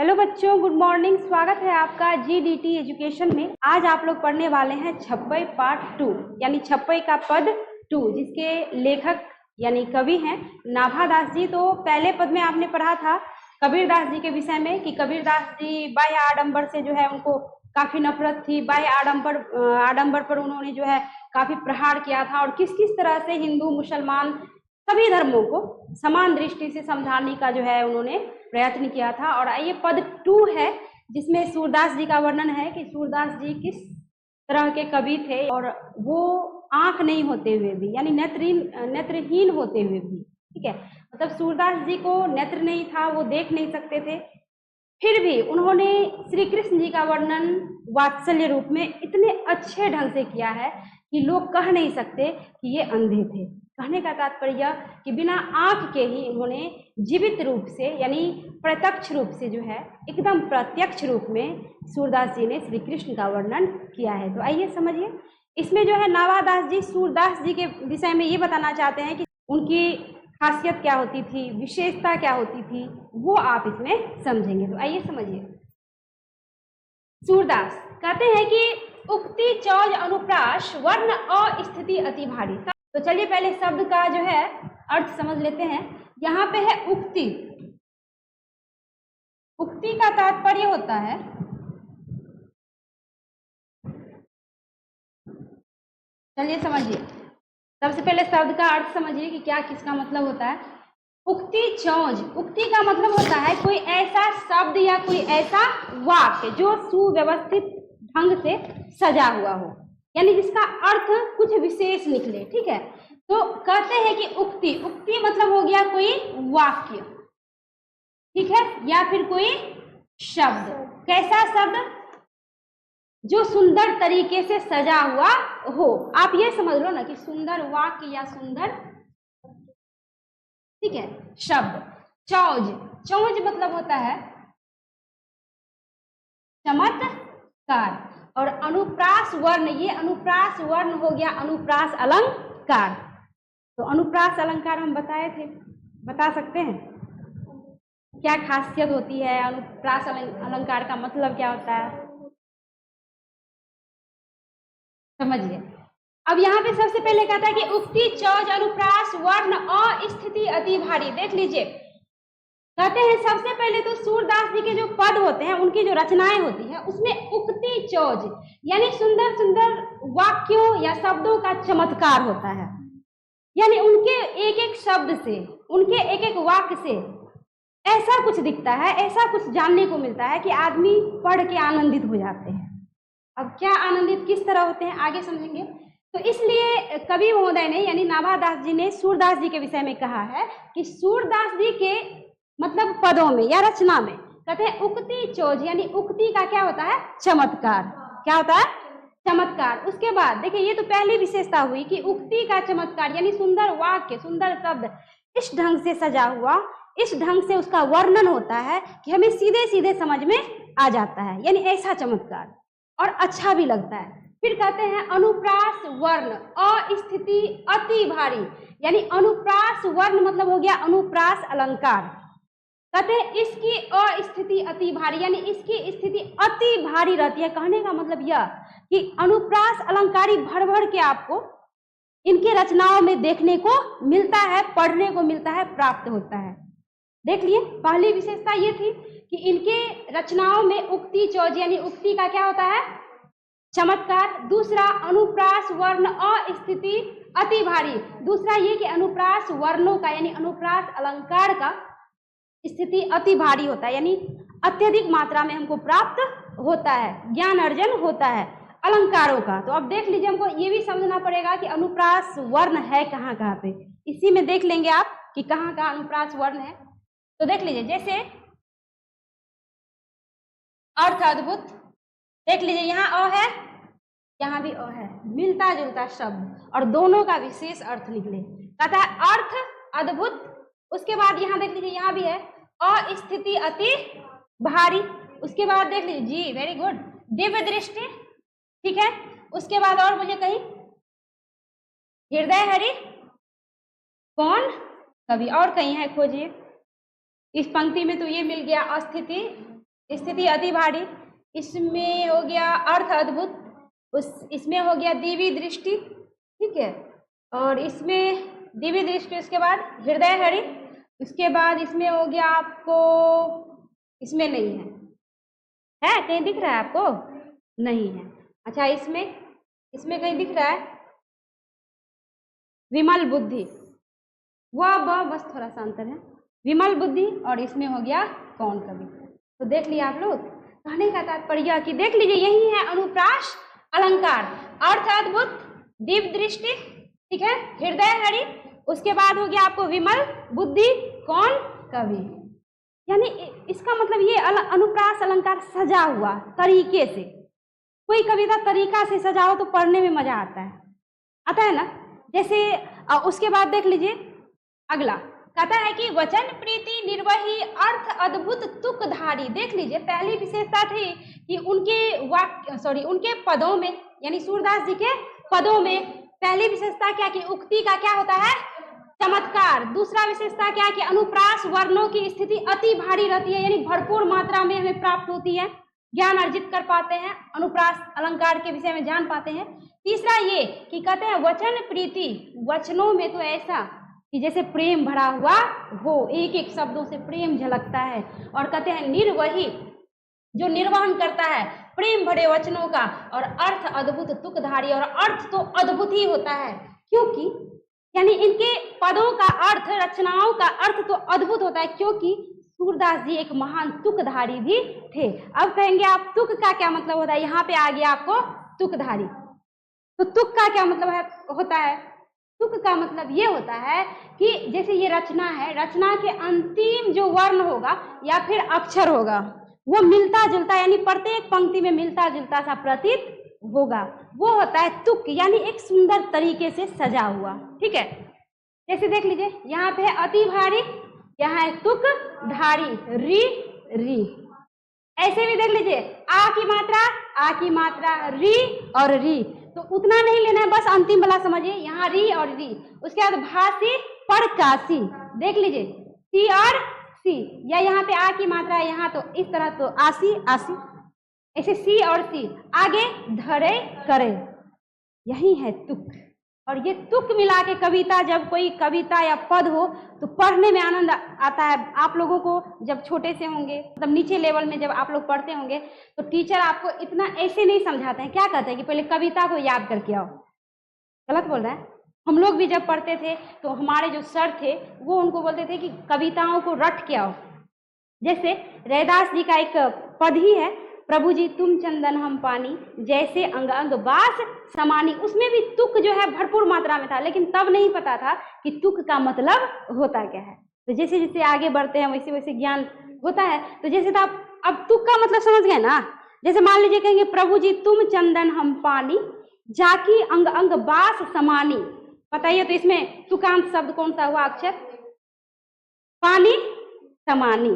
Hello बच्चों, good morning. स्वागत है आपका जीडीटी एजुकेशन में। आज आप लोग पढ़ने वाले हैं छप्पई पार्ट 2 यानी छप्पई का पद 2, जिसके लेखक यानी कवि हैं नाभादास जी। तो पहले पद में आपने पढ़ा था कबीरदास जी के विषय में कि कबीरदास जी बाह्य आडंबर से जो है उनको काफी नफरत थी। बाह्य आडंबर पर उन्होंने जो है काफी प्रहार किया था और किस किस तरह से हिंदू मुसलमान सभी धर्मों को समान दृष्टि से समझाने का जो है उन्होंने प्रयत्न किया था। और ये पद 2 है जिसमें सूरदास जी का वर्णन है कि सूरदास जी किस तरह के कवि थे और वो आंख नहीं होते हुए भी यानी नेत्रहीन होते हुए भी, ठीक है, मतलब सूरदास जी को नेत्र नहीं था, वो देख नहीं सकते थे, फिर भी उन्होंने श्री कृष्ण जी का वर्णन वात्सल्य रूप में इतने अच्छे ढंग से किया है कि लोग कह नहीं सकते कि ये अंधे थे। कहने का तात्पर्य कि बिना आंख के ही उन्होंने जीवित रूप से यानी प्रत्यक्ष रूप से जो है एकदम प्रत्यक्ष रूप में सूरदास जी ने श्री कृष्ण का वर्णन किया है। तो आइए समझिए, इसमें जो है नाभादास जी सूरदास जी के विषय में ये बताना चाहते हैं कि उनकी खासियत क्या होती थी, विशेषता क्या होती थी, वो आप इसमें समझेंगे। तो आइए समझिए। सूरदास कहते हैं कि उक्ति चौज अनुप्रास वर्ण अस्थिति अति भारी। तो चलिए पहले शब्द का जो है अर्थ समझ लेते हैं। यहाँ पे है उक्ति। उक्ति का तात्पर्य होता है, चलिए समझिए, सबसे पहले शब्द का अर्थ समझिए कि क्या किसका मतलब होता है। उक्ति चौज, उक्ति का मतलब होता है कोई ऐसा शब्द या कोई ऐसा वाक्य जो सुव्यवस्थित ढंग से सजा हुआ हो, यानी जिसका अर्थ कुछ विशेष निकले, ठीक है। तो कहते हैं कि उक्ति, उक्ति मतलब हो गया कोई वाक्य, ठीक है, या फिर कोई शब्द। कैसा शब्द? जो सुंदर तरीके से सजा हुआ हो। आप ये समझ लो ना कि सुंदर वाक्य या सुंदर, ठीक है, शब्द। चौज, चौज मतलब होता है चमत्कार। और अनुप्रास वर्ण, ये अनुप्रास वर्ण हो गया अनुप्रास अलंकार। तो अनुप्रास अलंकार हम बताए थे, बता सकते हैं क्या खासियत होती है, अनुप्रास अलंकार का मतलब क्या होता है, समझिए। अब यहाँ पे सबसे पहले कहता है कि उक्ति चौज अनुप्रास वर्ण अस्थिति अति भारी। देख लीजिए, कहते हैं सबसे पहले तो सूरदास जी के जो पद होते हैं, उनकी जो रचनाएं होती हैं, उसमें उक्ति चौज यानी सुंदर सुंदर वाक्यों या शब्दों का चमत्कार होता है। यानी उनके एक एक शब्द से, उनके एक एक वाक्य से ऐसा कुछ दिखता है, ऐसा कुछ जानने को मिलता है कि आदमी पढ़ के आनंदित हो जाते हैं। अब क्या आनंदित किस तरह होते हैं आगे समझेंगे। तो इसलिए कवि महोदय ने यानी नाभादास जी ने सूरदास जी के विषय में कहा है कि सूरदास जी के मतलब पदों में या रचना में कहते हैं उक्ति चौज, यानी उक्ति का क्या होता है? चमत्कार। क्या होता है? चमत्कार। उसके बाद देखिए, ये तो पहली विशेषता हुई कि उक्ति का चमत्कार यानी सुंदर वाक्य, सुंदर शब्द इस ढंग से सजा हुआ, इस ढंग से उसका वर्णन होता है कि हमें सीधे सीधे समझ में आ जाता है, यानी ऐसा चमत्कार, और अच्छा भी लगता है। फिर कहते हैं अनुप्रास वर्ण अस्थिति अति भारी, यानी अनुप्रास वर्ण मतलब हो गया अनुप्रास अलंकार। कहते हैं इसकी अस्थिति अति भारी, यानी इसकी स्थिति अति भारी रहती है। कहने का मतलब यह कि अनुप्रास अलंकारी भर भर के आपको इनके रचनाओं में देखने को मिलता है, पढ़ने को मिलता है, प्राप्त होता है। देख लिए, पहली विशेषता ये थी कि इनके रचनाओं में उक्ति चौज यानी उक्ति का क्या होता है? चमत्कार। दूसरा अनुप्रास वर्ण अस्थिति अति भारी, दूसरा ये कि अनुप्रास वर्णों का यानी अनुप्रास अलंकार का स्थिति अति भारी होता है, यानी अत्यधिक मात्रा में हमको प्राप्त होता है, ज्ञान अर्जन होता है अलंकारों का। तो अब देख लीजिए, हमको ये भी समझना पड़ेगा कि अनुप्रास वर्ण है कहाँ कहाँ पे। इसी में देख लेंगे आप कि कहाँ कहाँ अनुप्रास वर्ण है। तो देख लीजिए, जैसे अर्थ अद्भुत, देख लीजिए यहाँ अ है, यहाँ भी अ है, मिलता जुलता शब्द और दोनों का विशेष अर्थ निकले। कहता है अर्थ अद्भुत। उसके बाद यहाँ देख लीजिए, यहाँ भी है अस्थिति अति भारी। उसके बाद देख लीजिए जी, वेरी गुड, दिव्य दृष्टि, ठीक है। उसके बाद और बोलिए कहीं, हृदय हरि कौन कवि, और कहीं है खोजिए। इस पंक्ति में तो ये मिल गया अस्थिति स्थिति अति भारी, इसमें हो गया अर्थ अद्भुत, इसमें हो गया दिव्य दृष्टि, ठीक है, और इसमें दिव्य दृष्टि, उसके बाद हृदय हरि, उसके बाद इसमें हो गया आपको, इसमें नहीं है कहीं दिख रहा है आपको? नहीं है। अच्छा, इसमें कहीं दिख रहा है विमल बुद्धि, वह बस थोड़ा सा अंतर है, विमल बुद्धि, और इसमें हो गया कौन कवि। तो देख लिया आप लोग। कहने का तात्पर्य कि देख लीजिए, यही है अनुप्रास अलंकार, अर्थ अद्भुत, दिव्य दृष्टि, ठीक है, हृदय हरि, उसके बाद हो गया आपको विमल बुद्धि, कौन कवि। यानी इसका मतलब ये अनुप्रास अलंकार सजा हुआ तरीके से, कोई कविता तरीका से सजाओ तो पढ़ने में मजा आता है ना। जैसे उसके बाद देख लीजिए अगला, कहता है कि वचन प्रीति निर्वही अर्थ अद्भुत तुकधारी। देख लीजिए, पहली विशेषता थी कि उनके पदों में, यानी सूरदास जी के पदों में पहली विशेषता क्या कि उक्ति का क्या होता है? चमत्कार। दूसरा विशेषता क्या है कि अनुप्रास वर्णों की स्थिति अति भारी रहती है, यानी भरपूर मात्रा में हमें प्राप्त होती है, ज्ञान अर्जित कर पाते हैं, अनुप्रास अलंकार के विषय में जान पाते हैं। तीसरा ये कि कहते हैं वचन प्रीति, वचनों में तो ऐसा कि जैसे प्रेम भरा हुआ हो, एक एक शब्दों से प्रेम झलकता है। और कहते हैं निर्वही, जो निर्वहन करता है प्रेम भरे वचनों का, और अर्थ अद्भुत तुकधारी, और अर्थ तो अद्भुत ही होता है, क्योंकि यानी इनके पदों का अर्थ, रचनाओं का अर्थ तो अद्भुत होता है, क्योंकि सूरदास जी एक महान तुकधारी भी थे। अब कहेंगे आप तुक का क्या मतलब होता है? यहाँ पे आ गया आपको तुकधारी। तो तुक का क्या मतलब होता है? तुक का मतलब ये होता है कि जैसे ये रचना है, रचना के अंतिम जो वर्ण होगा या फिर अक्षर होगा वो मिलता जुलता, यानी प्रत्येक पंक्ति में मिलता जुलता सा प्रतीत होगा, वो होता है तुक, यानी एक सुंदर तरीके से सजा हुआ। ठीक है, जैसे देख लीजिए यहाँ पे है अति भारी, यहाँ है तुक धारी, री री। ऐसे भी देख लीजिए आ की मात्रा री और री, तो उतना नहीं लेना है, बस अंतिम वाला समझिए, यहाँ री और री। उसके बाद भासी परकासी, देख लीजिए सी और सी, या यहाँ पे आ की मात्रा है, यहाँ तो इस तरह तो आसी आसी, ऐसे सी और सी, आगे धरे करे, यही है तुक। और ये तुक मिला के कविता, जब कोई कविता या पद हो तो पढ़ने में आनंद आता है। आप लोगों को जब छोटे से होंगे, मतलब नीचे लेवल में जब आप लोग पढ़ते होंगे, तो टीचर आपको इतना ऐसे नहीं समझाते हैं, क्या कहते हैं कि पहले कविता को याद करके आओ। गलत बोल रहा है। हम लोग भी जब पढ़ते थे तो हमारे जो सर थे वो उनको बोलते थे कि कविताओं को रट के आओ। जैसे रैदास जी का एक पद ही है, प्रभु जी तुम चंदन हम पानी, जैसे अंग अंग बास समानी। उसमें भी तुक जो है भरपूर मात्रा में था, लेकिन तब नहीं पता था कि तुक का मतलब होता क्या है। तो जैसे जैसे आगे बढ़ते हैं वैसे वैसे ज्ञान होता है। तो जैसे तो अब तुक का मतलब समझ गए ना। जैसे मान लीजिए कहेंगे प्रभु जी तुम चंदन हम पानी, जाकी अंग अंग बास समानी। बताइए तो इसमें तुकांत शब्द कौन सा हुआ अक्षर? पानी समानी।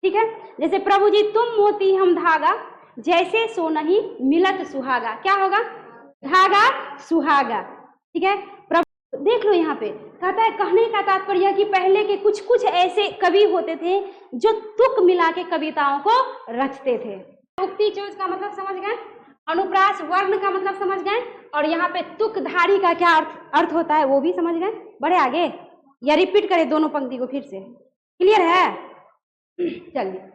ठीक है, जैसे प्रभु जी तुम मोती हम धागा, जैसे सोनही मिलत सुहागा। क्या होगा? धागा सुहागा। ठीक है, प्रभु देख लो यहाँ पे कहता है, कहने का तात्पर्य कि पहले के कुछ कुछ ऐसे कवि होते थे जो तुक मिला के कविताओं को रचते थे। उक्ति चोज का मतलब समझ गए, अनुप्रास वर्ण का मतलब समझ गए, और यहाँ पे तुकधारी का क्या अर्थ होता है वो भी समझ गए। बढ़े आगे या रिपीट करें दोनों पंक्ति को फिर से? क्लियर है? चलिए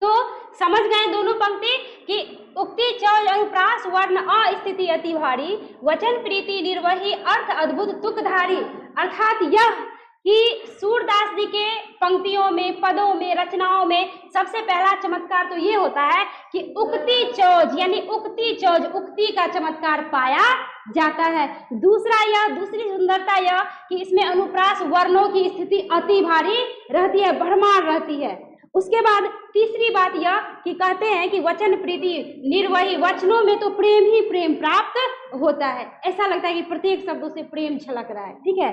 तो समझ गए दोनों पंक्ति कि उक्ति चौल अनुप्रास वर्ण अस्थिति अति भारी, वचन प्रीति निर्वही अर्थ अद्भुत तुकधारी। अर्थात यह कि सूरदास जी के पंक्तियों में, पदों में, रचनाओं में सबसे पहला चमत्कार तो ये होता है कि उक्ति चौज, यानी उक्ति चौज, उक्ति का चमत्कार पाया जाता है। दूसरी सुंदरता यह कि इसमें अनुप्रास वर्णों की स्थिति अति भारी रहती है, भरमार रहती है। उसके बाद तीसरी बात यह कि कहते हैं कि वचन प्रीति निर्वही, वचनों में तो प्रेम ही प्रेम प्राप्त होता है। ऐसा लगता है कि प्रत्येक शब्दों से प्रेम छलक रहा है। ठीक है,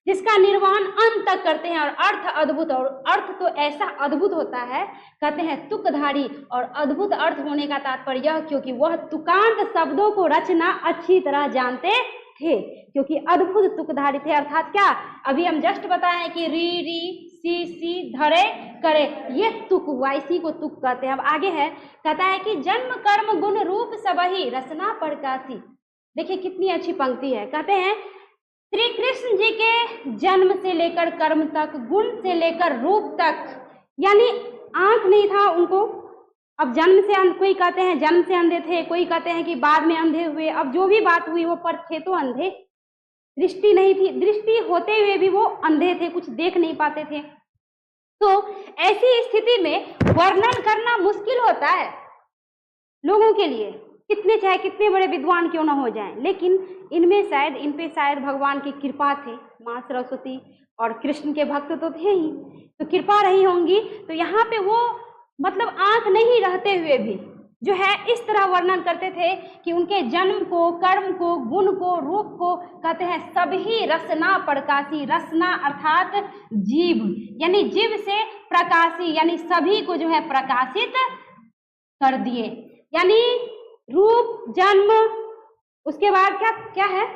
जिसका निर्वहन अंत तक करते हैं, और अर्थ अद्भुत, और अर्थ तो ऐसा अद्भुत होता है, कहते हैं तुकधारी। और अद्भुत अर्थ होने का तात्पर्य क्योंकि वह तुकांत शब्दों को रचना अच्छी तरह जानते थे, क्योंकि अद्भुत तुकधारी थे। अर्थात क्या, अभी हम जस्ट बताएं कि री री सी धरे करे, ये तुक हुआ, इसी को तुक कहते हैं। अब आगे है, कहता है कि जन्म कर्म गुण रूप सबही रसना प्रकाशी। देखिए कितनी अच्छी पंक्ति है। कहते हैं श्री कृष्ण जी के जन्म से लेकर कर्म तक, गुण से लेकर रूप तक, यानी आंख नहीं था उनको। अब जन्म से कोई कहते हैं जन्म से अंधे थे, कोई कहते हैं कि बाद में अंधे हुए। अब जो भी बात हुई वो, पर थे तो अंधे, दृष्टि नहीं थी, दृष्टि होते हुए भी वो अंधे थे, कुछ देख नहीं पाते थे। तो ऐसी स्थिति में वर्णन करना मुश्किल होता है लोगों के लिए, कितने चाहे कितने बड़े विद्वान क्यों ना हो जाएं। लेकिन इनमें शायद, इन पे शायद भगवान की कृपा थी, माँ सरस्वती और कृष्ण के भक्त तो थे ही, तो कृपा रही होंगी। तो यहाँ पे वो मतलब आंख नहीं रहते हुए भी जो है इस तरह वर्णन करते थे कि उनके जन्म को, कर्म को, गुण को, रूप को कहते हैं सभी रसना प्रकाशी। रसना अर्थात जीव, यानी जीव से प्रकाशी, यानी सभी को जो है प्रकाशित कर दिए। यानी रूप, जन्म, उसके बाद क्या क्या है,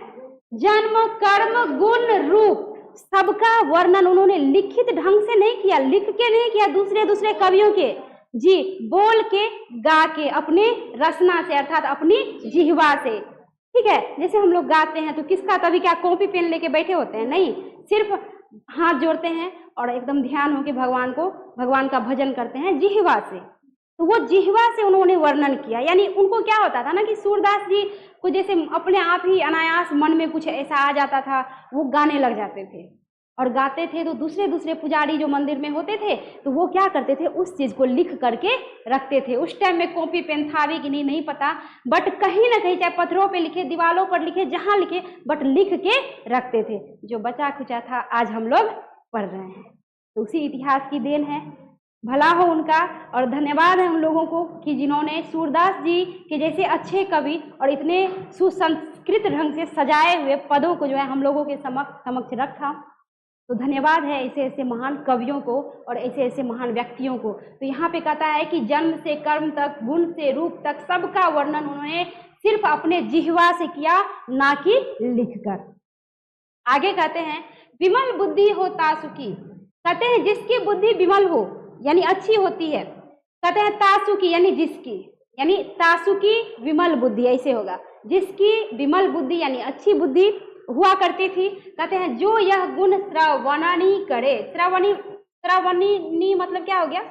जन्म कर्म गुण रूप, सबका वर्णन उन्होंने लिखित ढंग से नहीं किया, लिख के नहीं किया, दूसरे कवियों के जी बोल के, गा के, अपने रसना से अर्थात अपनी जिह्वा से। ठीक है, जैसे हम लोग गाते हैं तो किसका, कभी क्या कॉपी पेन लेके बैठे होते हैं, नहीं, सिर्फ हाथ जोड़ते हैं और एकदम ध्यान होके भगवान का भजन करते हैं जिह्वा से। तो वो जिह्वा से उन्होंने वर्णन किया। यानी उनको क्या होता था ना कि सूरदास जी को जैसे अपने आप ही अनायास मन में कुछ ऐसा आ जाता था, वो गाने लग जाते थे और गाते थे। तो दूसरे पुजारी जो मंदिर में होते थे तो वो क्या करते थे, उस चीज को लिख करके रखते थे। उस टाइम में कॉपी पेन था भी कि नहीं पता, बट कहीं ना कहीं, चाहे पत्थरों पे लिखे, दीवारों पर लिखे, जहां लिखे, बट लिख के रखते थे। जो बचा खुचा था आज हम लोग पढ़ रहे हैं, तो उसी इतिहास की देन है। भला हो उनका, और धन्यवाद है उन लोगों को कि जिन्होंने सूरदास जी के जैसे अच्छे कवि और इतने सुसंस्कृत ढंग से सजाए हुए पदों को जो है हम लोगों के समक्ष रखा। तो धन्यवाद है ऐसे महान कवियों को और ऐसे महान व्यक्तियों को। तो यहाँ पे कहता है कि जन्म से कर्म तक, गुण से रूप तक, सबका वर्णन उन्होंने सिर्फ अपने जिह्वा से किया, ना कि लिखकर। आगे कहते हैं विमल बुद्धि हो तासुकी। कहते हैं जिसकी बुद्धि विमल हो, यानी अच्छी होती है। कहते हैं तासुकी यानी जिसकी, यानी तासुकी विमल बुद्धि, ऐसे होगा, जिसकी विमल बुद्धि यानी अच्छी बुद्धि हुआ करती थी। कहते हैं जो यह गुण श्रवणनी करे, श्रवणी मतलब क्या हो गया,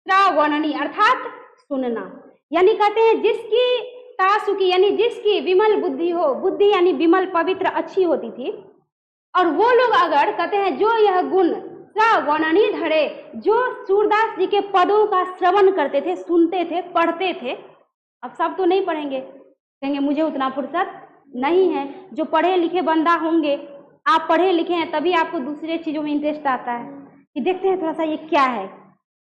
श्रवणनी अर्थात सुनना। यानी कहते हैं जिसकी तासुकी यानी जिसकी विमल बुद्धि हो, बुद्धि यानी विमल पवित्र अच्छी होती थी, और वो लोग अगर कहते हैं जो यह गुण श्रवणनी धरे, जो सूरदास जी के पदों का श्रवण करते थे, सुनते थे, पढ़ते थे। अब सब तो नहीं पढ़ेंगे, कहेंगे मुझे उतना फुर्सत नहीं है। जो पढ़े लिखे बंदा होंगे, आप पढ़े लिखे हैं तभी आपको दूसरे चीजों में इंटरेस्ट आता है कि देखते हैं थोड़ा सा ये क्या है।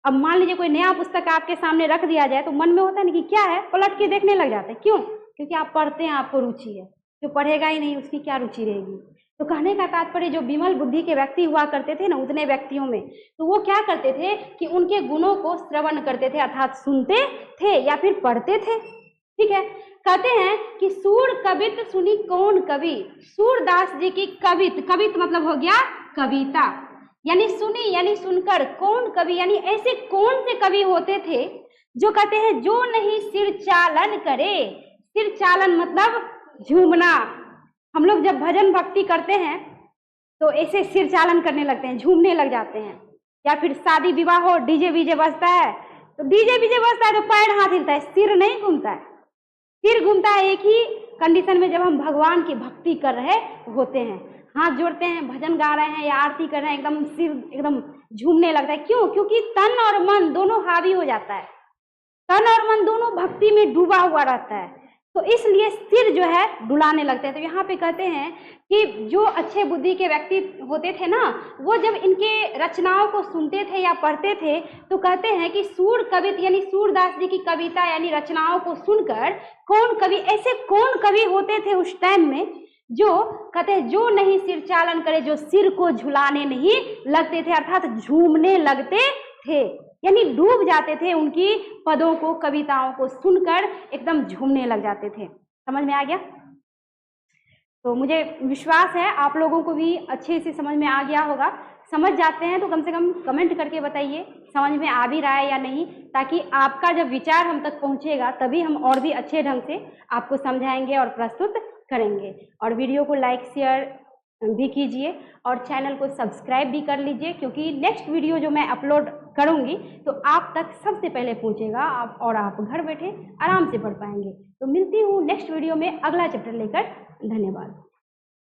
अब मान लीजिए कोई नया पुस्तक आपके सामने रख दिया जाए तो मन में होता है ना कि क्या है, पलट के देखने लग जाते हैं। क्यों? क्योंकि आप पढ़ते हैं, आपको रुचि है। जो पढ़ेगा ही नहीं उसकी क्या रुचि रहेगी। तो कहने का तात्पर्य जो विमल बुद्धि के व्यक्ति हुआ करते थे ना, उतने व्यक्तियों में, तो वो क्या करते थे कि उनके गुणों को श्रवण करते थे, अर्थात सुनते थे या फिर पढ़ते थे। ठीक है, कहते हैं कि सूर कवित सुनी कौन कवि। सूरदास जी की कवित मतलब हो गया कविता, यानी सुनी यानी सुनकर, कौन कवि यानी ऐसे कौन से कवि होते थे जो कहते हैं जो नहीं सिर चालन करे। सिर चालन मतलब झूमना। हम लोग जब भजन भक्ति करते हैं तो ऐसे सिर चालन करने लगते हैं, झूमने लग जाते हैं। या फिर शादी विवाह हो, डीजे बीजे बजता है तो डीजे बीजे बजता है तो पैर हाथ हिलता है, सिर नहीं घूमता है। सिर घूमता है एक ही कंडीशन में, जब हम भगवान की भक्ति कर रहे होते हैं, हाथ जोड़ते हैं, भजन गा रहे हैं या आरती कर रहे हैं, एकदम सिर एकदम झूमने लगता है। क्यों? क्योंकि तन और मन दोनों हावी हो जाता है, तन और मन दोनों भक्ति में डूबा हुआ रहता है, तो इसलिए सिर जो है डुलाने लगते हैं। तो यहाँ पे कहते हैं कि जो अच्छे बुद्धि के व्यक्ति होते थे ना, वो जब इनके रचनाओं को सुनते थे या पढ़ते थे तो कहते हैं कि सूर कवित यानी सूरदास जी की कविता यानी रचनाओं को सुनकर कौन कवि, ऐसे कौन कवि होते थे उस टाइम में जो कहते हैं जो नहीं सिर चालन करे, जो सिर को झुलाने नहीं लगते थे, अर्थात झूमने लगते थे, यानी डूब जाते थे उनकी पदों को, कविताओं को सुनकर एकदम झूमने लग जाते थे। समझ में आ गया? तो मुझे विश्वास है आप लोगों को भी अच्छे से समझ में आ गया होगा। समझ जाते हैं तो कम से कम कमेंट करके बताइए समझ में आ भी रहा है या नहीं, ताकि आपका जब विचार हम तक पहुंचेगा तभी हम और भी अच्छे ढंग से आपको समझाएंगे और प्रस्तुत करेंगे। और वीडियो को लाइक शेयर भी कीजिए और चैनल को सब्सक्राइब भी कर लीजिए, क्योंकि नेक्स्ट वीडियो जो मैं अपलोड करूंगी तो आप तक सबसे पहले पहुंचेगा और आप घर बैठे आराम से पढ़ पाएंगे। तो मिलती हूँ नेक्स्ट वीडियो में अगला चैप्टर लेकर। धन्यवाद।